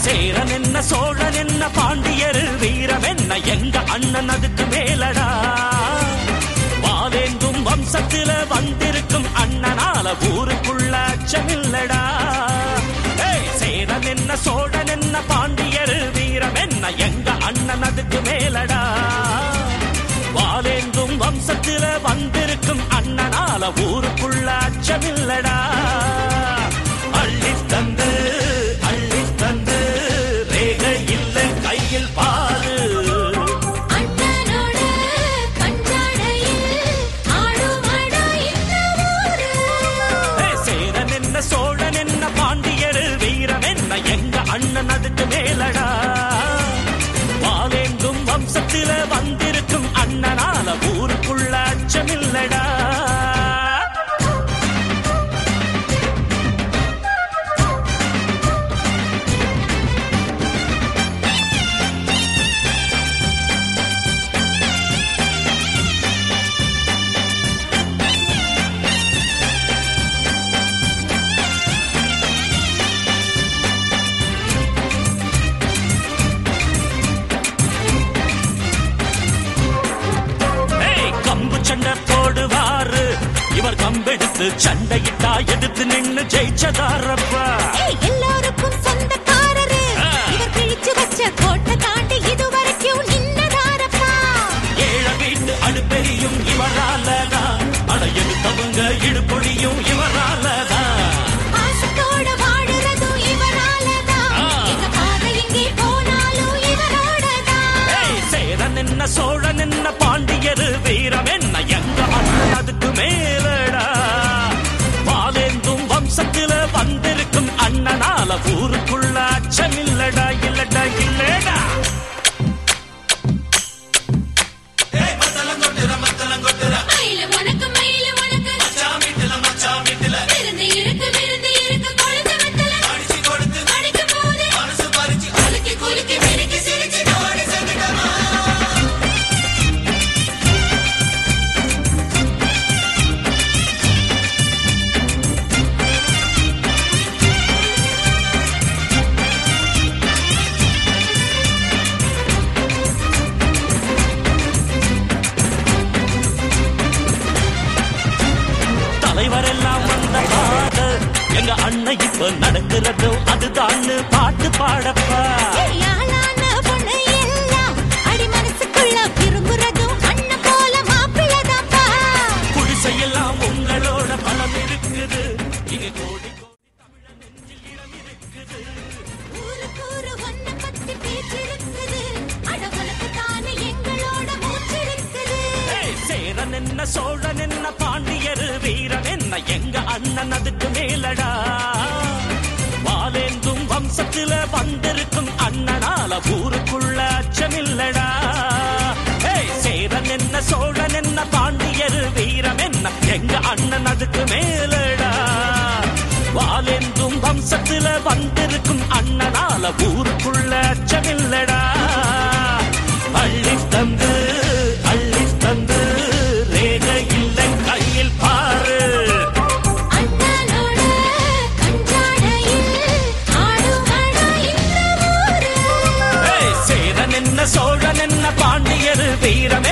சேரன் என்ன சோழன் என்ன பாண்டியர் வீரம் என்ன எங்க அண்ணன் அதுக்கு மேலடா. வாவேந்தும் வம்சத்தில வந்திருக்கும் அண்ணனால ஊருக்குள்ள அச்சமில்லடா. சேரன் என்ன சோழன் என்ன பாண்டியர் வீரம் என்ன எங்க அண்ணன் அதுக்கு மேலடா. வாவேந்தும் வம்சத்தில வந்திருக்கும் அண்ணனால ஊருக்குள்ள அச்சமில்லடா. அள்ளி தந்து அள்ளி தந்து ரேக இல்ல கையில் பாரு. அண்ணனோட கஞ்சாடையில் ஆடுமடா இந்த ஊரு. சேரன் என்ன சோழன் என்ன பாண்டியர் வீரம் என்ன எங்க அண்ணன் அதுக்கு மேலடா. வாவேந்தும் வம்சத்தில வந்திருக்கும் அண்ணனால ஊருக்குள்ள அச்சமில்லடா. சண்டை போடுவாரு இவர் கம்பெடுத்து சண்டையிட்டா எதிர்த்து நின்னு ஜெயிச்சதாரப்பா. எல்லாருக்கும் சொந்தக்காரரு இவர் கிழிச்சு வச்ச கோட்டை தாண்டி இதுவரைக்கும் நின்னதாரப்பா. ஏழ வீட்டு அடுப்பெரியும் இவராலதான் அட எடுத்தவங்க இடுபொழியும் இவராலதான். பாசத்தோட வாடுறதும் இவராலதான் எங்க பாதை எங்கே போனாலும் இவரோடதான். சேரன் என்ன சோழன் என்ன பாண்டியர் வீரம் என்ன எங்க அண்ணன் அதுக்கு மேலடா. வாவேந்தும் வம்சத்தில வந்திருக்கும் அண்ணனால ஊருக்குள்ள அச்சமில்லடா இல்லடா இல்லடா. தலைவரெல்லாம் வந்த பாட எங்க அண்ணன் இப்ப நடக்கிறதோ அதுதான் பாட்டு பாடப்பா. பொண்ணு எல்லாம் அடி மனசுக்குள்ள விரும்புறதும் அண்ணன் போல மாப்பிள்ளதாப்பா. குடிசையெல்லாம் உங்களோட பலம் இருக்குது இங்க கோடி கோடி தமிழ நெஞ்சில் இடம் இருக்குது. ஊருக்கூறு ஒன்ன பத்தி பேச்சிருக்குது அட உனக்கு தானே எங்களோட மூச்சிருக்குது. சேரன் என்ன சோழன் என்ன பாண்டியர் வீரம் என்ன எங்க அண்ணன் அதுக்கு மேலடா. வாவேந்தும் வம்சத்தில வந்திருக்கும் அண்ணனால ஊருக்குள்ள அச்சமில்லடா. சேரன் என்ன சோழன் என்ன பாண்டியர் வீரம் என்ன எங்க அண்ணன் அதுக்கு மேலடா. வாவேந்தும் வம்சத்தில வந்திருக்கும் அண்ணனால ஊருக்குள்ள அச்சமில்லடா. அள்ளி தந்து அள்ளி தந்து ரேக இல்ல கையில் பாரு. அண்ணனோட கஞ்சாடையில் ஆடுமடா இந்த ஊரு. சேரன் என்ன சோழன் என்ன பாண்டியர் வீரம்